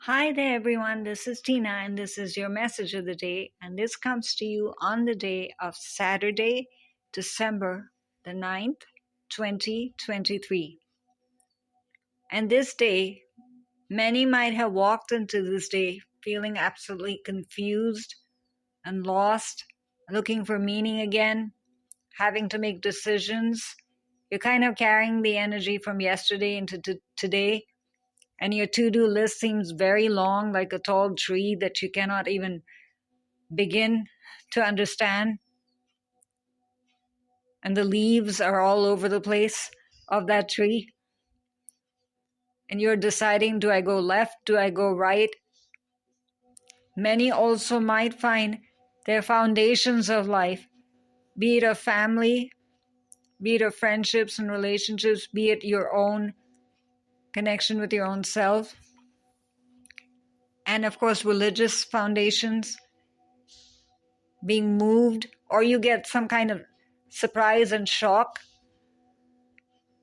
Hi there, everyone. This is Tina, and this is your message of the day. And this comes to you on the day of Saturday, December the 9th, 2023. And this day, many might have walked into this day feeling absolutely confused and lost, looking for meaning again, having to make decisions. You're kind of carrying the energy from yesterday into today. And your to-do list seems very long, like a tall tree that you cannot even begin to understand. And the leaves are all over the place of that tree. And you're deciding, do I go left? Do I go right? Many also might find their foundations of life, be it a family, be it of friendships and relationships, be it your own connection with your own self, and of course religious foundations, being moved, or you get some kind of surprise and shock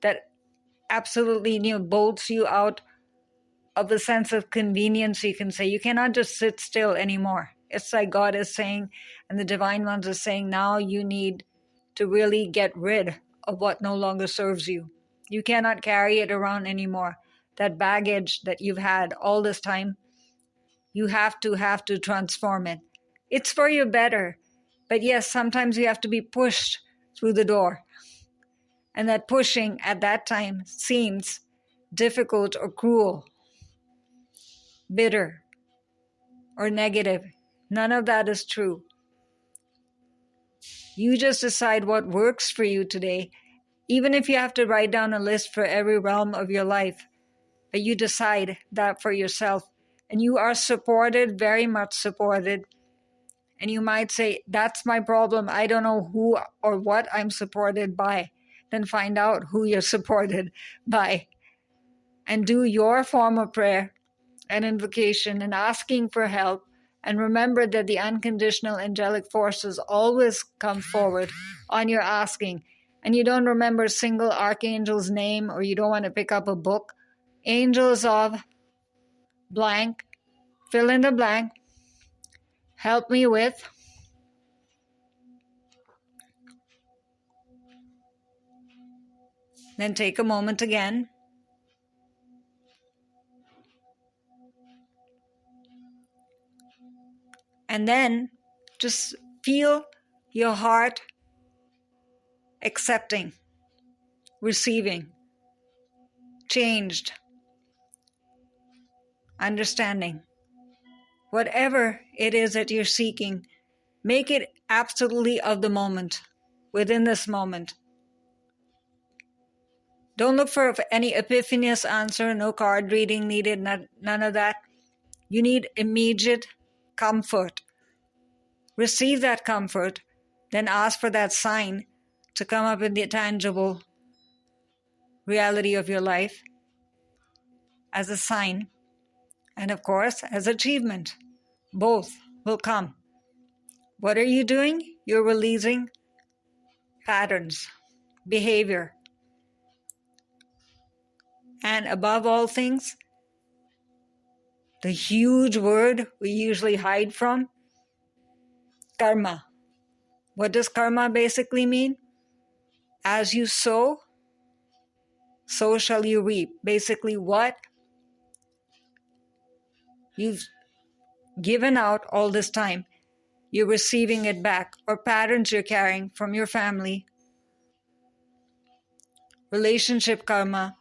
that absolutely bolts you out of the sense of convenience. You can say you cannot just sit still anymore. It's like God is saying, and the divine ones are saying, now you need to really get rid of what no longer serves you. You cannot carry it around anymore. That baggage that you've had all this time, you have to transform it. It's for your better. But yes, sometimes you have to be pushed through the door. And that pushing at that time seems difficult or cruel, bitter, or negative. None of that is true. You just decide what works for you today, even if you have to write down a list for every realm of your life. But you decide that for yourself. And you are supported, very much supported. And you might say, that's my problem. I don't know who or what I'm supported by. Then find out who you're supported by. And do your form of prayer and invocation and asking for help. And remember that the unconditional angelic forces always come forward on your asking. And you don't remember a single archangel's name, or you don't want to pick up a book. Angels of blank, fill in the blank, help me with. Then take a moment again. And then just feel your heart accepting, receiving, changed, understanding. Whatever it is that you're seeking, make it absolutely of the moment, within this moment. Don't look for any epiphanious answer, no card reading needed, none of that. You need immediate comfort. Receive that comfort, then ask for that sign to come up in the tangible reality of your life as a sign, and of course, as achievement. Both will come. What are you doing? You're releasing patterns, behavior, and above all things, the huge word we usually hide from, karma. What does karma basically mean? As you sow, so shall you reap. Basically, what you've given out all this time, you're receiving it back, or patterns you're carrying from your family, relationship karma,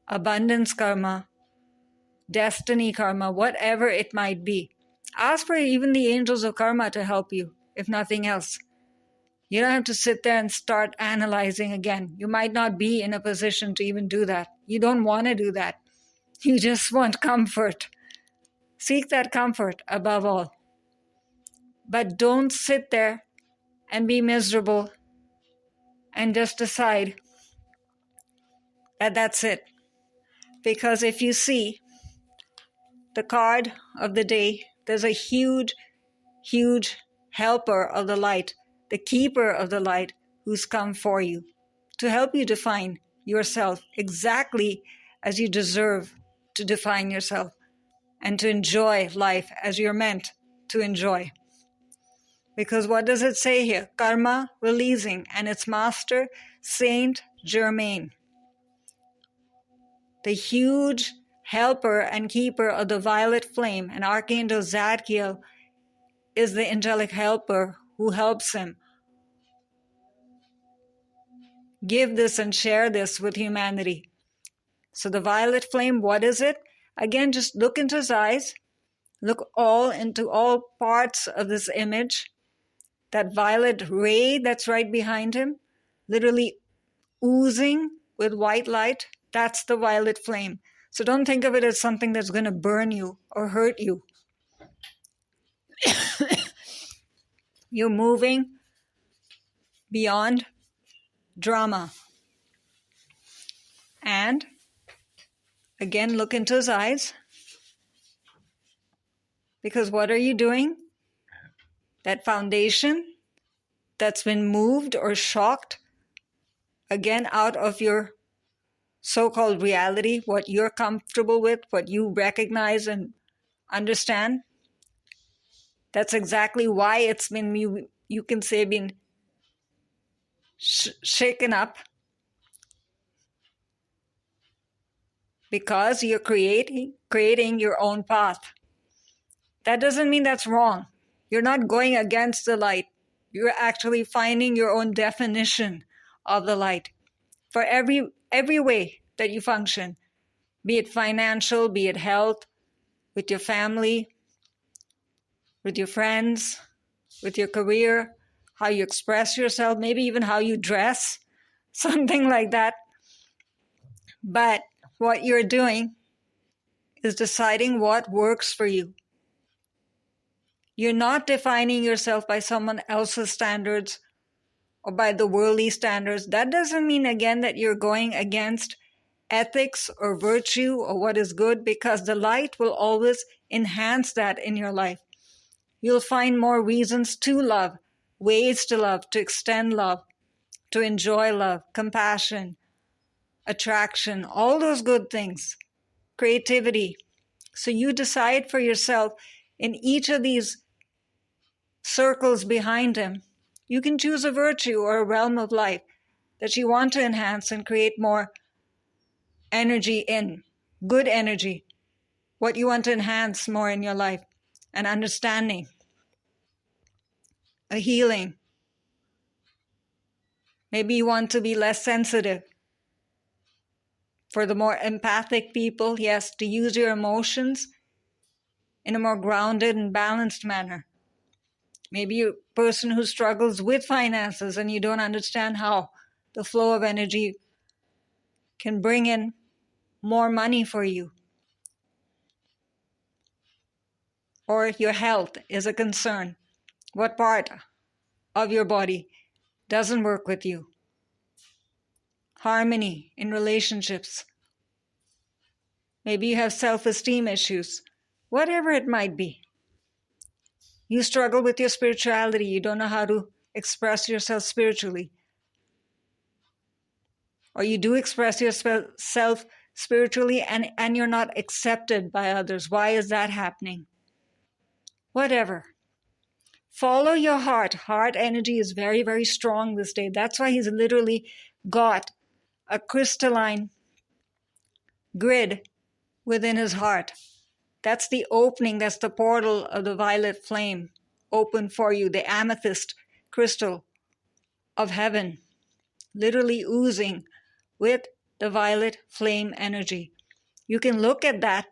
abundance karma, destiny karma, whatever it might be. Ask for even the angels of karma to help you, if nothing else. You don't have to sit there and start analyzing again. You might not be in a position to even do that. You don't want to do that. You just want comfort. Seek that comfort above all. But don't sit there and be miserable and just decide that that's it. Because if you see the card of the day, there's a huge, huge helper of the light, the keeper of the light, who's come for you to help you define yourself exactly as you deserve to define yourself. and to enjoy life as you're meant to enjoy. Because what does it say here? Karma releasing, and its master, Saint Germain, the huge helper and keeper of the violet flame, and Archangel Zadkiel is the angelic helper who helps him give this and share this with humanity. So the violet flame, what is it? Again, just look into his eyes. Look into all parts of this image. That violet ray that's right behind him, literally oozing with white light, that's the violet flame. So don't think of it as something that's going to burn you or hurt you. You're moving beyond drama. And again, look into his eyes. Because what are you doing? That foundation that's been moved or shocked, again, out of your so-called reality, what you're comfortable with, what you recognize and understand, that's exactly why it's been, you can say, been shaken up. Because you're creating your own path. That doesn't mean that's wrong. You're not going against the light. You're actually finding your own definition of the light. For every way that you function, be it financial, be it health, with your family, with your friends, with your career, how you express yourself, maybe even how you dress, something like that. But what you're doing is deciding what works for you. You're not defining yourself by someone else's standards or by the worldly standards. That doesn't mean, again, that you're going against ethics or virtue or what is good, because the light will always enhance that in your life. You'll find more reasons to love, ways to love, to extend love, to enjoy love, compassion, attraction, all those good things, creativity. So you decide for yourself in each of these circles behind him. You can choose a virtue or a realm of life that you want to enhance and create more energy in, good energy, what you want to enhance more in your life, an understanding, a healing. Maybe you want to be less sensitive. For the more empathic people, yes, to use your emotions in a more grounded and balanced manner. Maybe you're a person who struggles with finances and you don't understand how the flow of energy can bring in more money for you. Or your health is a concern. What part of your body doesn't work with you? Harmony in relationships. Maybe you have self-esteem issues. Whatever it might be. You struggle with your spirituality. You don't know how to express yourself spiritually. Or you do express yourself spiritually and you're not accepted by others. Why is that happening? Whatever. Follow your heart. Heart energy is very, very strong this day. That's why he's literally got a crystalline grid within his heart. That's the opening, that's the portal of the violet flame open for you, the amethyst crystal of heaven, literally oozing with the violet flame energy. You can look at that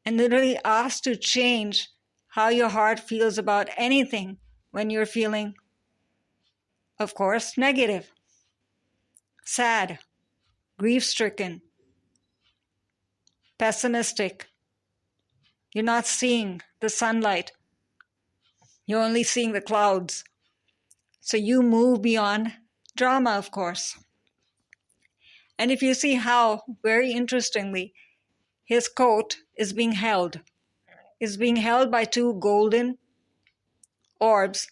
and literally ask to change how your heart feels about anything when you're feeling, of course, negative, sad, grief-stricken, pessimistic. You're not seeing the sunlight. You're only seeing the clouds. So you move beyond drama, of course. And if you see how, very interestingly, his coat is being held by two golden orbs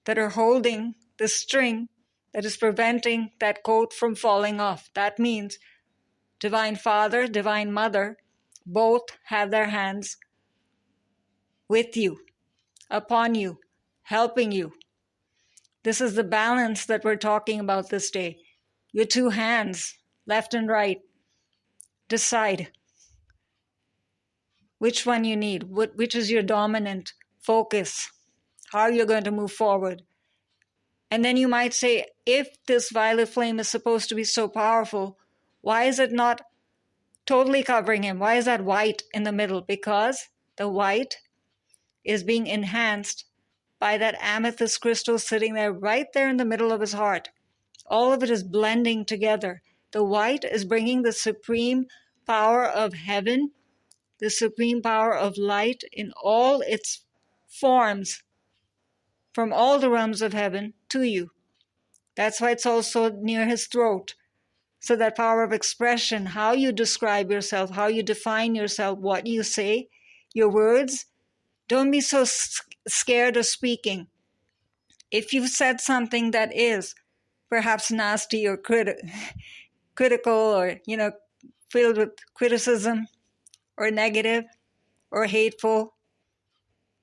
that are holding the string that is preventing that coat from falling off. That means Divine Father, Divine Mother, Both have their hands with you, upon you, helping you. This is the balance that we're talking about this day. Your two hands, left and right. Decide which one you need, which is your dominant focus, how you're going to move forward. And then you might say, if this violet flame is supposed to be so powerful, why is it not totally covering him? Why is that white in the middle? Because the white is being enhanced by that amethyst crystal sitting there, right there in the middle of his heart. All of it is blending together. The white is bringing the supreme power of heaven, the supreme power of light in all its forms from all the realms of heaven to you. That's why it's also near his throat. So that power of expression, how you describe yourself, how you define yourself, what you say, your words, don't be so scared of speaking. If you've said something that is perhaps nasty or critical or, filled with criticism or negative or hateful,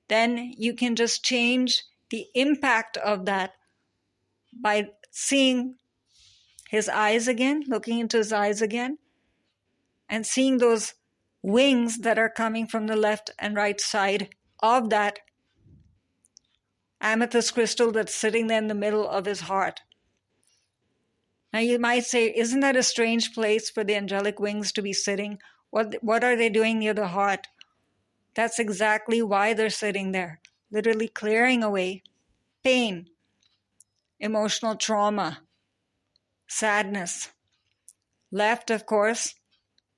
then you can just change the impact of that by seeing his eyes again, looking into his eyes again, and seeing those wings that are coming from the left and right side of that amethyst crystal that's sitting there in the middle of his heart. Now you might say, isn't that a strange place for the angelic wings to be sitting? What are they doing near the heart? That's exactly why they're sitting there, literally clearing away pain, emotional trauma, sadness. Left, of course,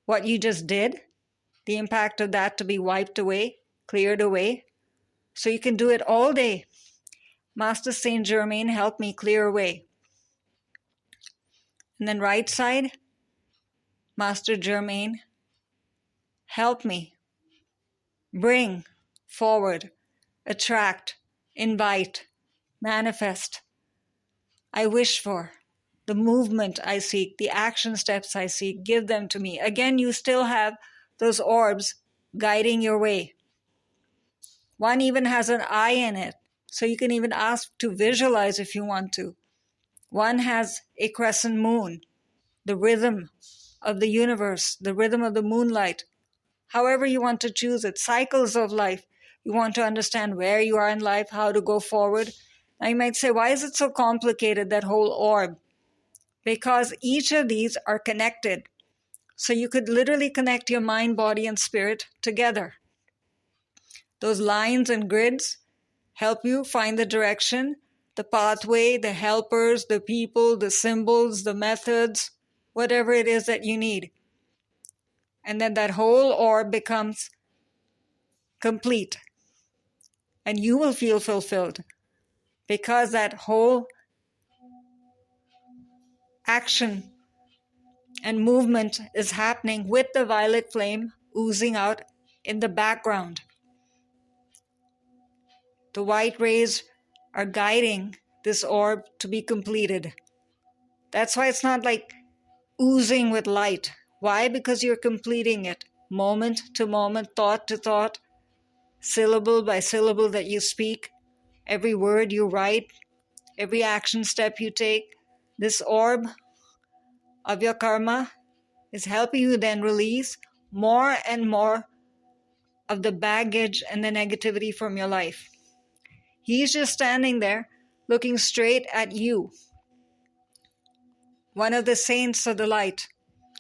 what you just did, the impact of that to be wiped away, cleared away. So you can do it all day. Master Saint Germain, help me clear away. And then right side, Master Germain, help me bring forward, attract, invite, manifest. I wish for the movement I seek, the action steps I seek, give them to me. Again, you still have those orbs guiding your way. One even has an eye in it, so you can even ask to visualize if you want to. One has a crescent moon, the rhythm of the universe, the rhythm of the moonlight. However you want to choose it, cycles of life. You want to understand where you are in life, how to go forward. Now you might say, why is it so complicated, that whole orb? Because each of these are connected. So you could literally connect your mind, body, and spirit together. Those lines and grids help you find the direction, the pathway, the helpers, the people, the symbols, the methods, whatever it is that you need. And then that whole orb becomes complete. And you will feel fulfilled because that whole action and movement is happening with the violet flame oozing out in the background. The white rays are guiding this orb to be completed. That's why it's not like oozing with light. Why? Because you're completing it moment to moment, thought to thought, syllable by syllable that you speak, every word you write, every action step you take. This orb of your karma is helping you then release more and more of the baggage and the negativity from your life. He's just standing there looking straight at you. One of the saints of the light,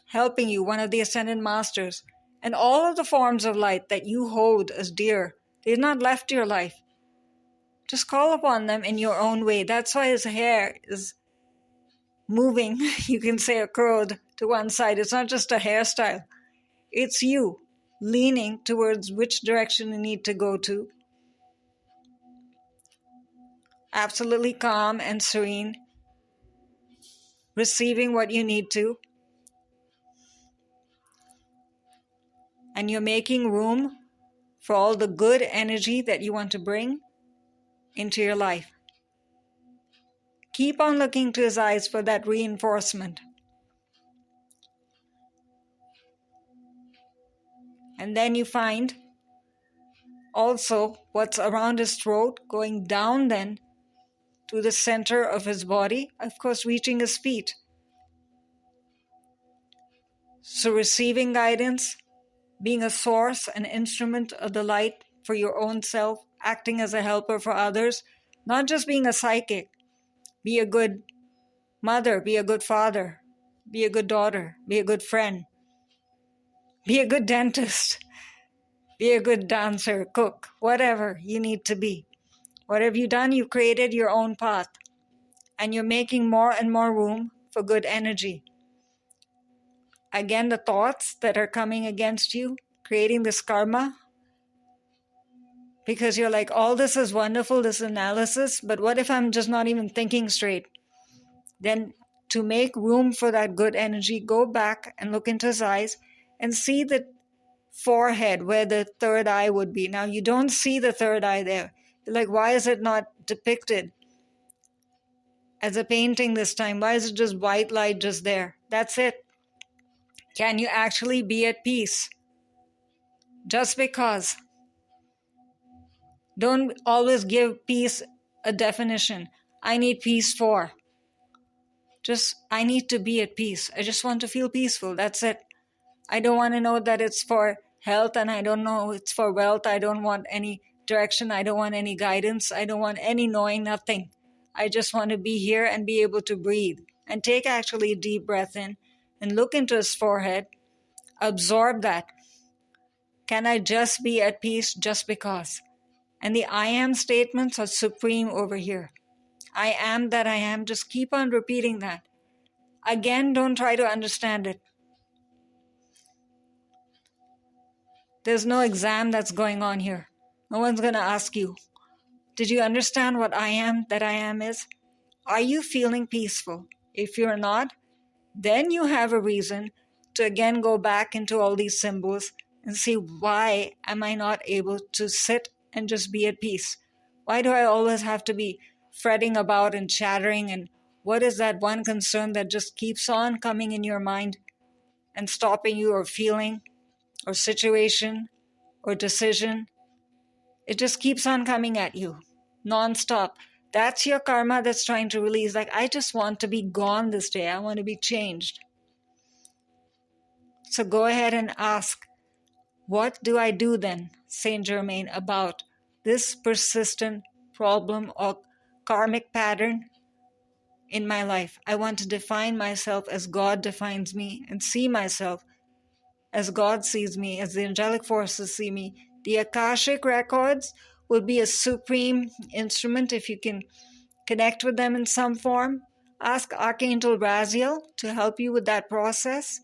helping you, one of the ascended masters, and all of the forms of light that you hold as dear. They've not left your life. Just call upon them in your own way. That's why his hair is moving, you can say, a curled to one side. It's not just a hairstyle. It's you leaning towards which direction you need to go to. Absolutely calm and serene, receiving what you need to. And you're making room for all the good energy that you want to bring into your life. Keep on looking to his eyes for that reinforcement. And then you find also what's around his throat going down then to the center of his body, of course reaching his feet. So receiving guidance, being a source, an instrument of the light for your own self, acting as a helper for others, not just being a psychic. Be a good mother, be a good father, be a good daughter, be a good friend, be a good dentist, be a good dancer, cook, whatever you need to be. What have you done? You created your own path, and you're making more and more room for good energy. Again, the thoughts that are coming against you, creating this karma, because you're like, all this is wonderful, this analysis, but what if I'm just not even thinking straight? Then to make room for that good energy, go back and look into his eyes and see the forehead where the third eye would be. Now, you don't see the third eye there. You're like, why is it not depicted as a painting this time? Why is it just white light just there? That's it. Can you actually be at peace? Just because. Don't always give peace a definition. I need peace for. Just, I need to be at peace. I just want to feel peaceful. That's it. I don't want to know that it's for health, and I don't know it's for wealth. I don't want any direction. I don't want any guidance. I don't want any knowing, nothing. I just want to be here and be able to breathe. And take actually a deep breath in and look into his forehead. Absorb that. Can I just be at peace just because? And the I am statements are supreme over here. I am that I am. Just keep on repeating that. Again, don't try to understand it. There's no exam that's going on here. No one's going to ask you, did you understand what I am that I am is? Are you feeling peaceful? If you're not, then you have a reason to again go back into all these symbols and see, why am I not able to sit and just be at peace? Why do I always have to be fretting about and chattering? And what is that one concern that just keeps on coming in your mind and stopping you, or feeling, or situation, or decision? It just keeps on coming at you, non-stop. That's your karma that's trying to release. Like, I just want to be gone this day. I want to be changed. So go ahead and ask, what do I do then, Saint Germain, about this persistent problem or karmic pattern in my life? I want to define myself as God defines me, and see myself as God sees me, as the angelic forces see me. The Akashic records will be a supreme instrument if you can connect with them in some form. Ask Archangel Raziel to help you with that process.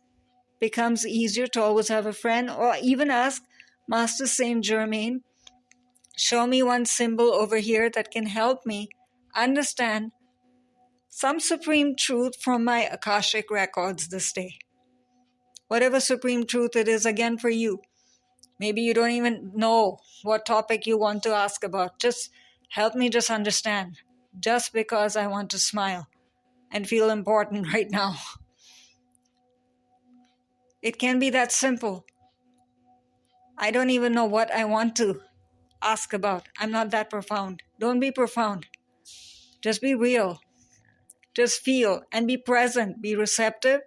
Becomes easier to always have a friend, or even ask Master Saint Germain, show me one symbol over here that can help me understand some supreme truth from my Akashic records this day. Whatever supreme truth it is, again, for you. Maybe you don't even know what topic you want to ask about. Just help me just understand. Just because I want to smile and feel important right now. It can be that simple. I don't even know what I want to ask about. I'm not that profound. Don't be profound. Just be real. Just feel and be present. Be receptive.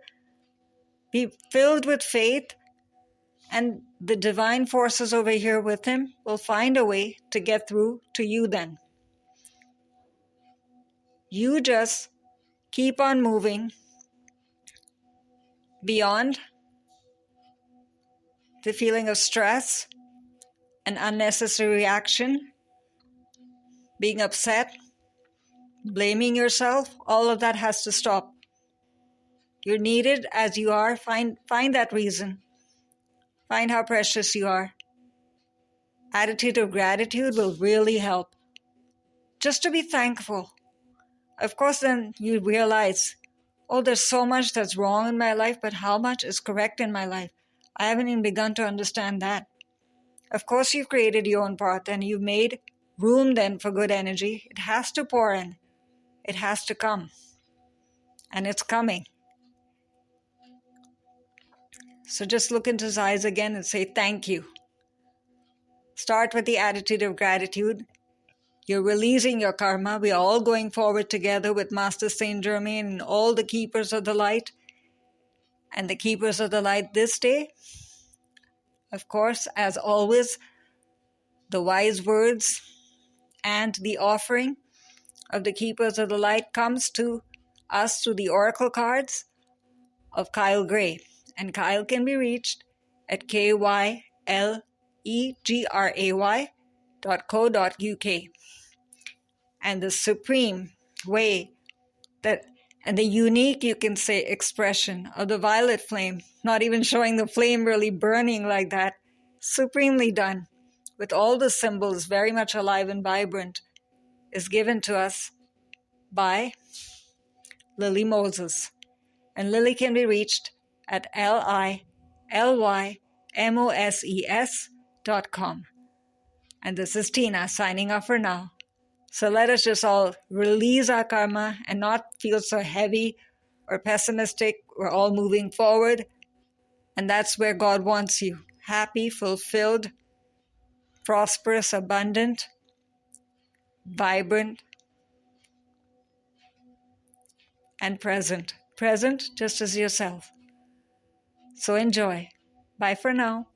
Be filled with faith. And the divine forces over here with him will find a way to get through to you then. You just keep on moving beyond the feeling of stress and unnecessary reaction, being upset, blaming yourself. All of that has to stop. You're needed as you are. Find that reason. Find how precious you are. Attitude of gratitude will really help. Just to be thankful. Of course, then you realize, oh, there's so much that's wrong in my life, but how much is correct in my life? I haven't even begun to understand that. Of course, you've created your own path and you've made room then for good energy. It has to pour in. It has to come. And it's coming. So just look into his eyes again and say thank you. Start with the attitude of gratitude. You're releasing your karma. We are all going forward together with Master Saint Germain and all the keepers of the light. And the keepers of the light this day, of course, as always, the wise words and the offering of the keepers of the light comes to us through the oracle cards of Kyle Gray. And Kyle can be reached at kylegray.co.uk. And the supreme way that, and the unique, you can say, expression of the violet flame, not even showing the flame really burning like that, supremely done, with all the symbols very much alive and vibrant, is given to us by Lily Moses. And Lily can be reached at lilymoses.com. And this is Tina signing off for now. So let us just all release our karma and not feel so heavy or pessimistic. We're all moving forward. And that's where God wants you. Happy, fulfilled, prosperous, abundant, vibrant, and present. Present just as yourself. So enjoy. Bye for now.